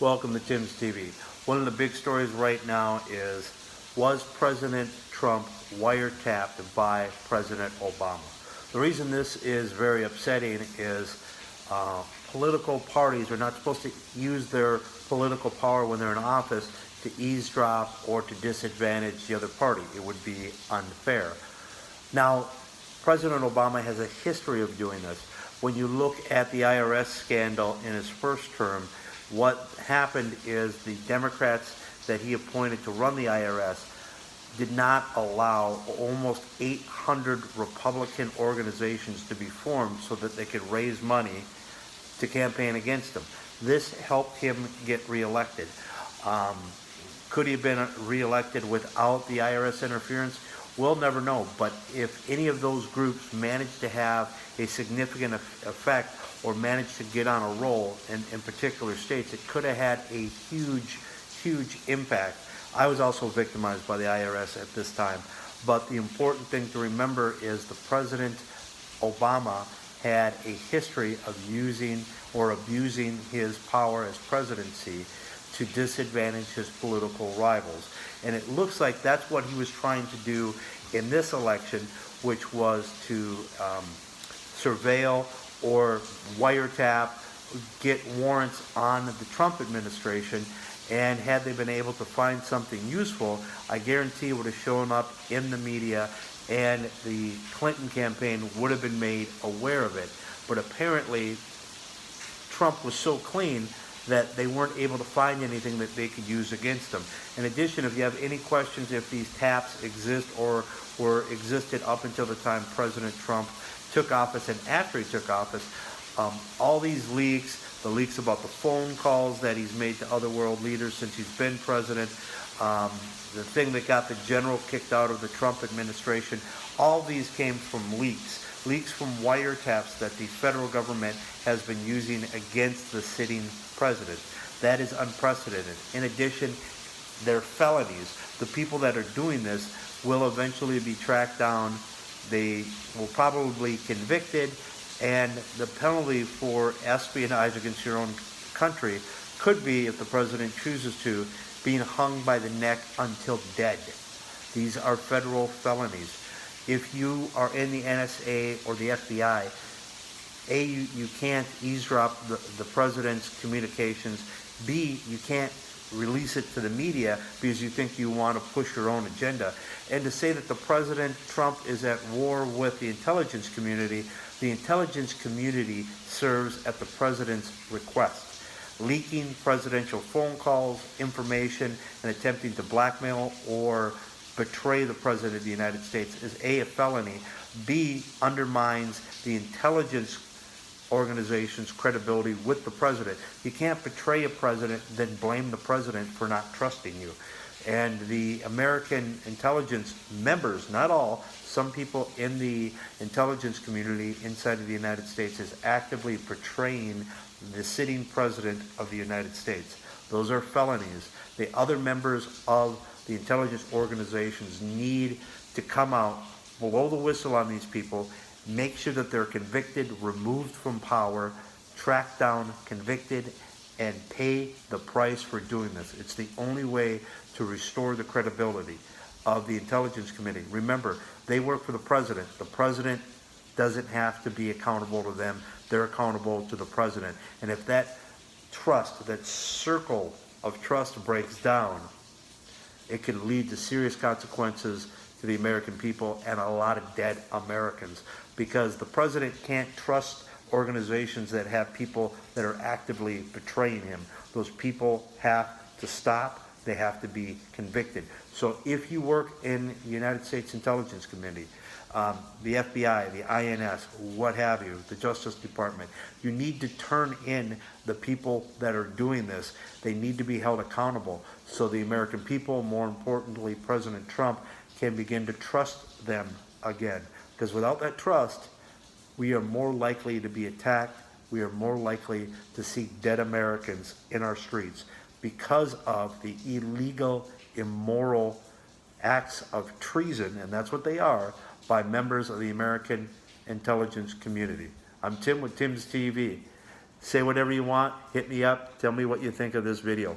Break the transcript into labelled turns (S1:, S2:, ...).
S1: Welcome to Tim's TV. One of the big stories right now is, was President Trump wiretapped by President Obama? The reason this is very upsetting is political parties are not supposed to use their political power when they're in office to eavesdrop or to disadvantage the other party. It would be unfair. Now, President Obama has a history of doing this. When you look at the IRS scandal in his first term, what happened is the Democrats that he appointed to run the IRS did not allow almost 800 Republican organizations to be formed so that they could raise money to campaign against him. This helped him get reelected. Could he have been reelected without the IRS interference? We'll never know, but if any of those groups managed to have a significant effect or managed to get on a roll in particular states, it could have had a huge impact. I was also victimized by the IRS at this time, but the important thing to remember is the President Obama had a history of using or abusing his power as presidency to disadvantage his political rivals. And it looks like that's what he was trying to do in this election, which was to surveil or wiretap, get warrants on the Trump administration. And had they been able to find something useful, I guarantee it would have shown up in the media and the Clinton campaign would have been made aware of it. But apparently, Trump was so clean that they weren't able to find anything that they could use against him. In addition, if you have any questions if these taps exist or were existed up until the time President Trump took office and after he took office, all these leaks, the leaks about the phone calls that he's made to other world leaders since he's been president, the thing that got the general kicked out of the Trump administration, all these came from leaks from wiretaps that the federal government has been using against the sitting president. That is unprecedented. In addition, they're felonies. The people that are doing this will eventually be tracked down. They will probably be convicted, and the penalty for espionage against your own country could be, if the president chooses to, being hung by the neck until dead. These are federal felonies. If you are in the NSA or the FBI, A, you can't eavesdrop the president's communications. B, you can't release it to the media because you think you want to push your own agenda. And to say that the President Trump is at war with the intelligence community serves at the president's request. Leaking presidential phone calls, information, and attempting to blackmail or betray the President of the United States is A, felony, B, undermines the intelligence organization's credibility with the president. You can't betray a president, then blame the president for not trusting you. And the American intelligence members, not all, some people in the intelligence community inside of the United States is actively portraying the sitting president of the United States. Those are felonies. The other members of the intelligence organizations need to come out, blow the whistle on these people, make sure that they're convicted, removed from power, tracked down, convicted, and pay the price for doing this. It's the only way to restore the credibility of the intelligence committee. Remember, they work for the president. The president doesn't have to be accountable to them. They're accountable to the president. And if that trust, that circle of trust breaks down, it could lead to serious consequences to the American people and a lot of dead Americans, because the president can't trust organizations that have people that are actively betraying him. Those people have to stop. They have to be convicted. So if you work in the United States Intelligence Committee, the FBI, the INS, what have you, the Justice Department, you need to turn in the people that are doing this. They need to be held accountable so the American people, more importantly President Trump, can begin to trust them again. Because without that trust, we are more likely to be attacked. We are more likely to see dead Americans in our streets because of the illegal, immoral acts of treason, and that's what they are, by members of the American intelligence community. I'm Tim with Tim's TV. Say whatever you want, hit me up, tell me what you think of this video.